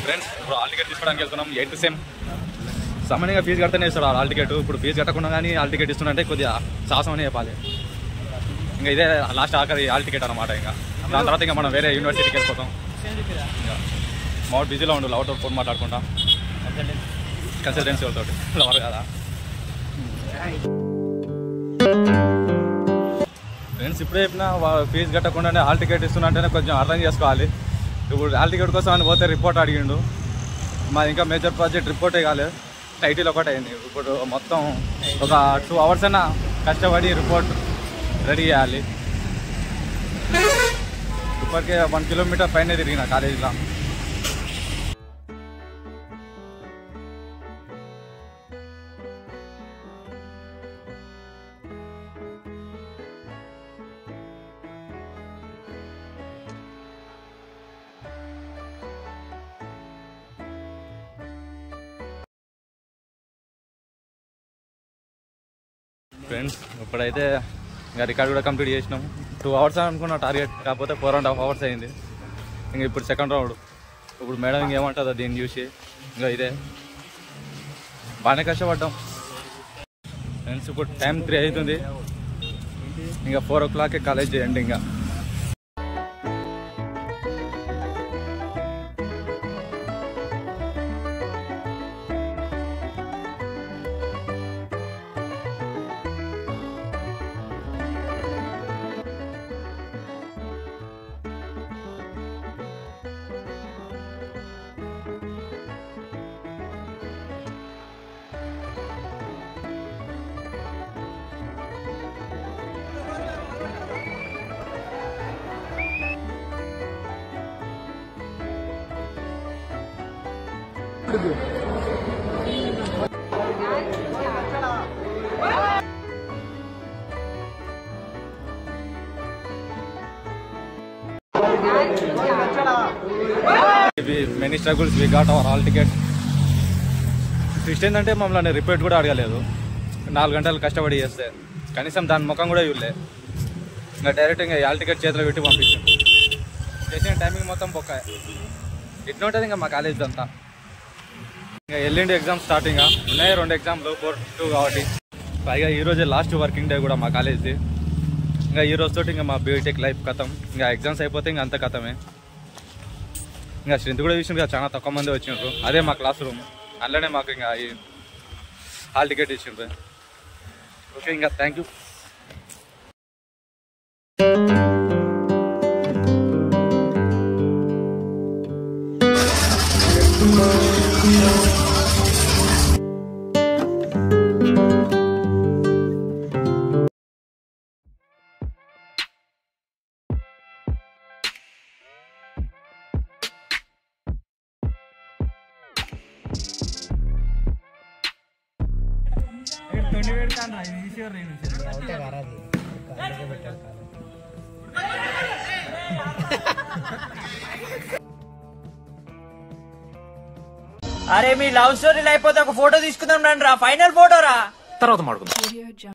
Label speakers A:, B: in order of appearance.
A: Friends ఇప్పుడు hall ticket తీసుకోవడానికి వెళ్తున్నాం. 8th సెమ్ సామాన్యంగా ఫీజు కడితేనే ఇస్తాడు హాల్ టికెట్. ఇప్పుడు ఫీజు కట్టకుండా కానీ హాల్ టికెట్ ఇస్తుందంటే కొద్దిగా సాహసం అనే చెప్పాలి. ఇంకా ఇదే లాస్ట్ ఆఖరి హాల్ టికెట్ అనమాట. ఇంకా దాని తర్వాత ఇంకా మనం వేరే యూనివర్సిటీకి వెళ్ళిపోతాం. ఇంకా మామూలు బిజీలో ఉండు లవర్తో ఫోన్ మాట్లాడుకుంటాం. కన్సల్టెన్సీ వాళ్ళతో లవర్ కదా ఫ్రెండ్స్. ఇప్పుడే చెప్పినా ఫీజు కట్టకుండానే హాల్ టికెట్ ఇస్తున్నట్టేనే కొంచెం అర్థం చేసుకోవాలి. ఇప్పుడు హాల్ టికెట్ కోసం అని పోతే రిపోర్ట్ అడిగిండు. మాది ఇంకా మేజర్ ప్రాజెక్ట్ రిపోర్టే కాలేదు, టైటిల్ ఒకటే అయింది. ఇప్పుడు మొత్తం ఒక 2 hours అయినా కష్టపడి రిపోర్ట్ రెడీ చేయాలి. ఇప్పటికే 1 kilometer పైన తిరిగిన కాలేజీలో. ఫ్రెండ్స్ ఇప్పుడైతే ఇంకా రికార్డ్ కూడా కంప్లీట్ చేసినాం. 2 hours అనుకున్న టార్గెట్, కాకపోతే 4.5 hours అయింది. ఇంకా ఇప్పుడు సెకండ్ రౌండ్. ఇప్పుడు మేడం ఇంకేమంటుందో దీన్ని చూసి. ఇంకా ఇదే బాగానే కష్టపడ్డాం ఫ్రెండ్స్. ఇప్పుడు టైం 3 అవుతుంది. ఇంకా 4 o'clock కాలేజ్ చేయండి. ఇంకా many struggles we got our hall ticket. Twist ఏంటంటే మమ్మల్ని రిపీట్ కూడా అడగలేదు. 4 గంటలు కష్టపడి చేస్తే కనీసం దాని ముఖం కూడా ఇవ్వలే. ఇంకా డైరెక్ట్ ఇంకా హాల్ టికెట్ చేతిలో పెట్టి పంపించాం. చేసిన టైమింగ్ మొత్తం బొక్క. ఇట్లా ఉంటుంది ఇంకా మా కాలేజ్ అంతా. ఇంకా ఎల్లుండి ఎగ్జామ్ స్టార్టింగ్ ఉన్నాయి. 2 ఎగ్జామ్లు 4-2 కాబట్టి. పైగా ఈరోజే లాస్ట్ వర్కింగ్ డే కూడా మా కాలేజ్ది. ఇంకా ఈ రోజుతో ఇంకా మా బీటెక్ లైఫ్ కథం. ఇంకా ఎగ్జామ్స్ అయిపోతే ఇంకా అంత కథమే. ఇంకా స్ట్రెంత్ కూడా చూసిన చాలా తక్కువ మంది వచ్చిండ్రు. అదే మా క్లాస్ రూమ్. అందులోనే మాకు ఇంకా ఈ హాల్ టికెట్ ఇచ్చిండ్రు. ఓకే, ఇంకా థ్యాంక్ యూ.
B: అరే మీ లవ్ స్టోరీలు అయిపోతే ఒక ఫోటో తీసుకుందాం రండి రా. ఫైనల్ ఫోటో రా,
C: తర్వాత మాట్లాడుకుందాం.